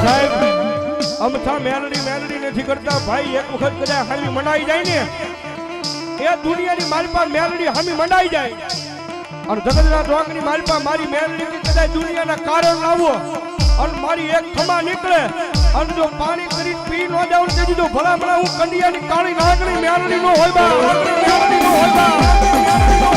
સાહેબ અમથા મેલડી નથી કરતા ભાઈ. એક વખત કદાચ હામી મનાઈ જાય ને એ દુનિયાની માલપા મેલડી હામી મનાઈ જાય. અને જગતના ડોંગની માલપા મારી મેલડી કદાચ દુનિયાના કારણ લાવો અને મારી એક ખમા નીકળે અને જો પાણી કરી પી નો જાઉં તે દીધો ભલા ભલા હું કંડિયાની કાળી નાગણી મેલડી નો હોય બા. મેલડી નો હોય બા.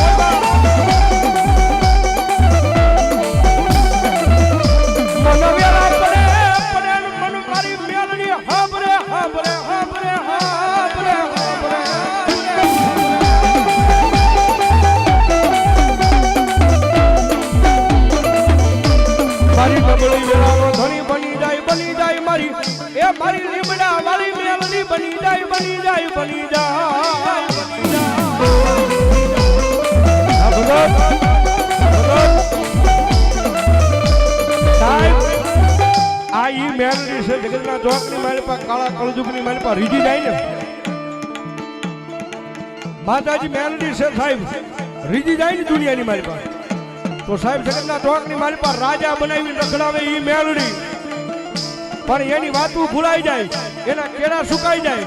મારી લીમડા વાળી મેલડી બની જાય બની જાય બની જાય. આ ઈ મેલડી છે જગતના ચોકની મારી પાસે કાળા કળજુગની મારી પાસે રીજી જાય ને માતાજી મેલડી છે સાહેબ રીજી જાય ને દુનિયાની મારી પાસે તો સાહેબ જગતના ચોકની મારી પાસે રાજા બનાવી રખડાવે ઈ મેલડી. પણ એની વાતો ભૂલાઈ જાય એના કેળા સુકાઈ જાય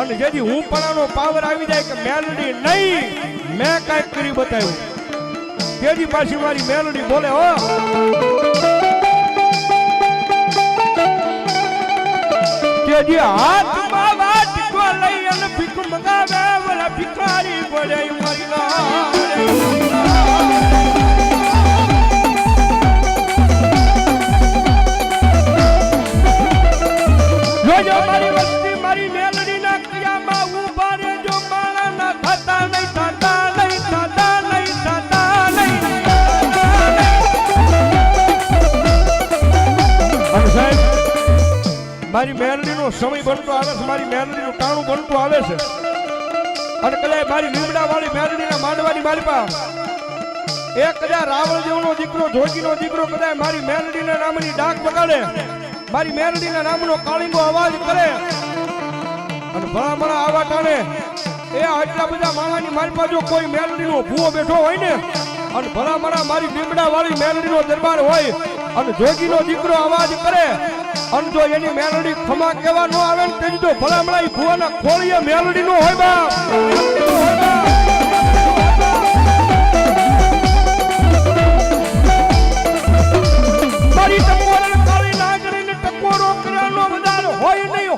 અને જેથી હું પણાનો પાવર આવી જાય કે મેલડી નહીં મેં કાંઈક કરી બતાવ્યું તેજી પાછી મારી મેલડી બોલે હો. તેજી હાથમાં વાટકો લઈ અને ભીખ મંગાવે ઓલા ભિખારી પડે મારી જો મારી વસ્તી મારી મેલડી ના કિયામાં ઉભા રે જો માણા ના થતા નહીં થતા નહીં થતા નહીં થતા નહીં. અને સાહેબ મારી મેલડી નો સમય બનતો આવે છે મારી મેલડી નું ટાણું બનતું આવે છે અને કદાચ મારી લીમડા વાળી મેલડી ના માંડવાની મારી પાસે એક કદાચ રાવણ જેવનો દીકરો જોગીનો દીકરો કદાચ મારી મેલડી ના નામની ડાક બગાડે મારી મેલડીના નામનો કાળીંગો અવાજ કરે અને ભલામણા આવા ટાણે એ આટલા બધા માણાની મારી પાસે કોઈ મેલડીનો ભૂવો બેઠો હોય ને અને ભલામણા મારી લીમડા વાળી મેલડીનો દરબાર હોય અને જોગીનો દીકરો અવાજ કરે અને જો એની મેલડી ખમા કેવા ન આવે ને તેની તો ભલામણા એ ભૂવાના ખોળીએ મેલડીનો હોય બા. મારી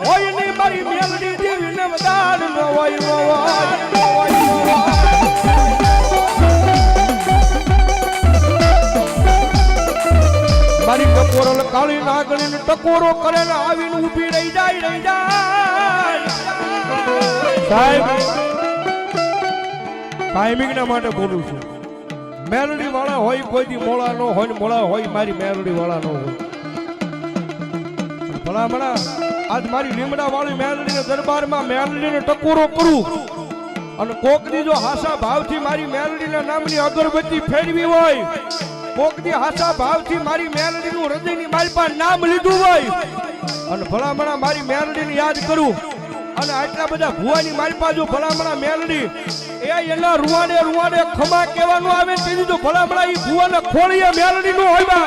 હોય નહીં મારી મેલડી દેવીને વધાર ન હોય મારી ટકોરો કાળી નાગણીને ટકોરો કરે ને આવીને ઊભી રહી જાય સાહેબ ટાઈમિંગ ના માટે બોલું છું. મેલડી વાળા હોય કોઈથી મોળા ન હોય મોળા હોય મારી મેલડી વાળા ન હોય ભલામણા આજ મારી લીમડા વાળી મેલડીના દરબારમાં મેલડીને ટકોરો કરું અને કોકની જો હાસા ભાવથી મારી મેલડીના નામની અગરબત્તી ફેરવી હોય કોકની હાસા ભાવથી મારી મેલડીનું હૃદયની મારી પાસે નામ લીધું હોય અને ભલામણા મારી મેલડીને યાદ કરું અને આટલા બધા ભુવાની મારી પાસે ભલામણા મેલડી એ એના રૂવાડે ખમા કહેવાનું આવે તેની તો ભલામણા એ ભુવાના ખોળીએ મેલડીનું હોય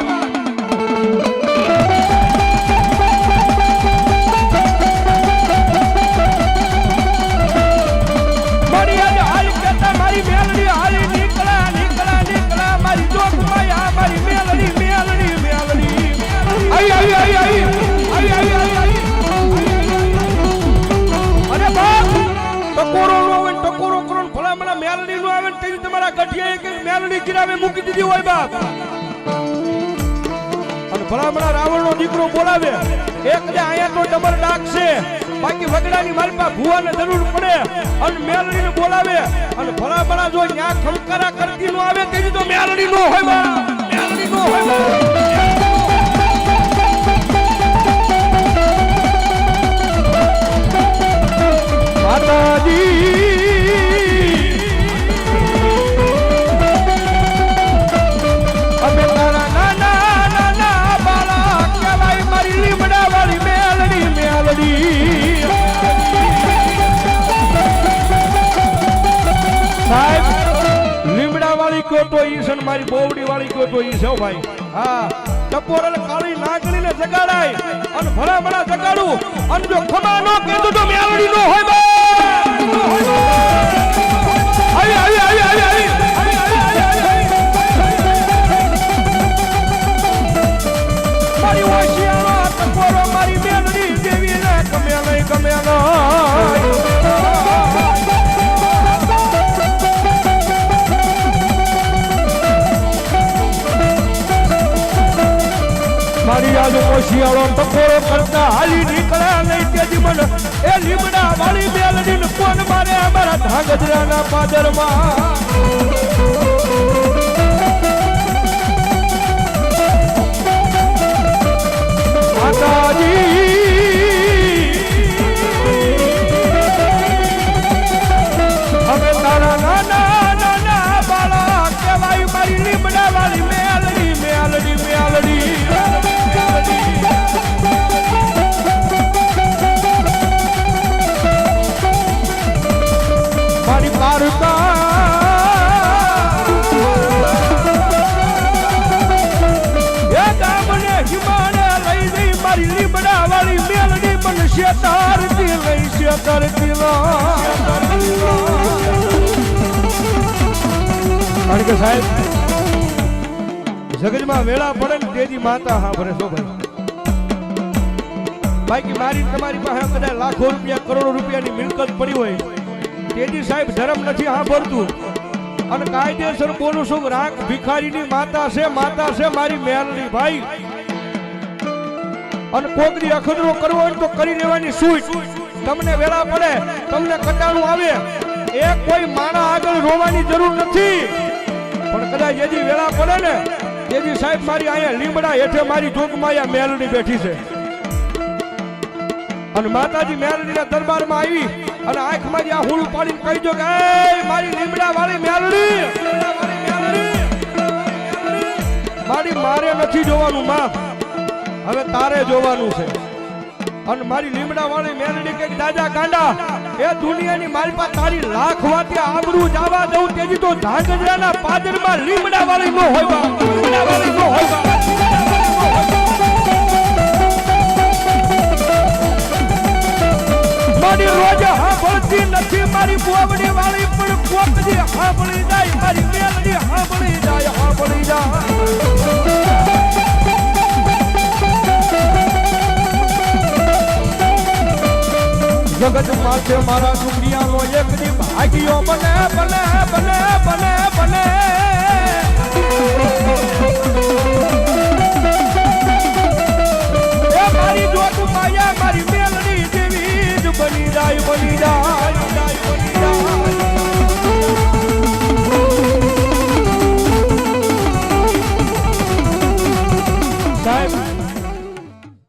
મારી મેલડી હાલી નીકળા મારી જોગમાયા મારી મેલડી આઈ અરે બાપ ટકોરો નો આવે ટકોરો કરો ભલામણા મેલડી નો આવે તેની તમારા ગઢિયા એક મેલડી ગિરાવે મૂકી દીધી હોય બાપ અને ભલામણા રાવણ નો દીકરો બોલાવે એક દે આયા તો ડબલ ડાક છે બાકી વગડાની માલપા ભુવાને જરૂર પડે અને મેલડીને બોલાવે અને ભલામણા જો ન્યા ખમકારા કરતી નો આવે તેની તો મેલડી નો હોય મેલડી નો હોય માતાજી અમે તારા નાના બાળા કહેવાય મારી લીમડા વાળી મેલડી સાહેબ લીમડા વાળી કયો તો ઈ છે મારી બોવડી વાળી કયો તો ઈ છે ભાઈ. હા ટપોર અને કાળી નાગણીને જગાડાય અને ભલા ભલા જગાડું અને જો ખમા નો કીધું તો મેલડી નો હોય બા આવી આવી આવી આવી આવી મારી ઓશિયાળા ટપોરો મારી મેલડી દેવી ને ગમે નહીં ગમે મારી આજ ઓશિયાળો ટપોરો કરતા હાલી નીકળ્યા નહીં તેજી મન એ લીમડા વાળી મેલડી ને કોણ મારે અમારા ધાંગધ્રાના પાદરમાં માતાજી હવે તારા નાના નાના બાળા કહેવાય મારી લીમડા વાળી મેલડી મેલડી મેલડી મારી પારકા એ ગામને હિમાને લઈ ગઈ મારી લીમડા વાળી મેલડી મને શેતારતી લઈ શેતારતી કારણ કે સાહેબ જગતમાં વેળા પડે ને તેજી માતા હા ભરે શો ભાઈ બાકી મારી તમારી પાસે કદાચ લાખો રૂપિયા કરોડો રૂપિયાની મિલકત પડી હોય તેજી સાહેબ ધર્મ નથી સાંભળતું અને કાયદેસર બોલું છું રાખ ભિખારીની માતા છે મારી મેલડી ભાઈ અને કોકની અખતરો કરવો હોય તો કરી લેવાની સૂટ તમને વેળા પડે તમને કટાણું આવે એ કોઈ માણા આગળ રોવાની જરૂર નથી પણ કદાચ જેથી વેળા પડે ને તેજી સાહેબ મારી અહીંયા લીમડા હેઠે મારી જોગમાં મેલડી બેઠી છે અને માતાજી મેલડીના દરબારમાં આવી અને આંખમાં આ હુલ પાડીને કહી દો કે એ મારી લીમડા વાળી મેલડી મારી મારે નથી જોવાનું માં હવે તારે જોવાનું છે અને મારી લીમડા વાળી મેલડી કે દાદા ગાંડા એ દુનિયાની મારી પાસે તારી લાખ વાતી આબરૂ જવા દઉં તેજી તો ધાંગધ્રાના પાદરમાં લીમડા વાળી નો હોય બા લીમડા વાળી નો હોય બા મારી રોજ સાંભળતી નથી મારી બોબડી વાળી પણ કોકજી સાંભળી જાય મારી મેલડી સાંભળી જાય જગત માથે મારા દુનિયાનો એક દી ભાગ્યો બને બને બને બને બને